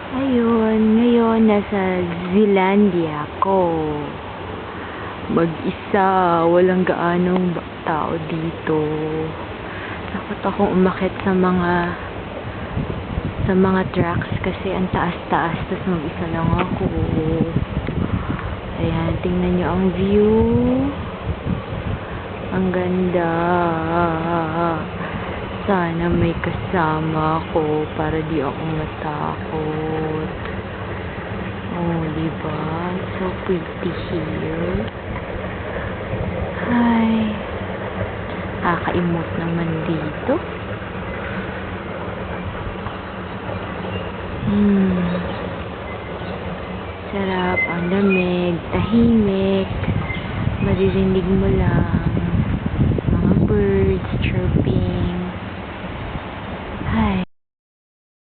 Ayun, ngayon nasa Zealandia ako. Mag-isa, walang gaanong tao dito. Takot akong umakyat sa mga tracks kasi ang taas-taas, tas mag-isa lang ako. Ayan, tingnan nyo ang view. Ang ganda. Sana may kasama ako para di ako matakot. Oh, diba? So pretty here. Hi. Kaka-emote naman dito. Sarap, ang lamig, tahimik. Maririnig mo lang mga birds chirping.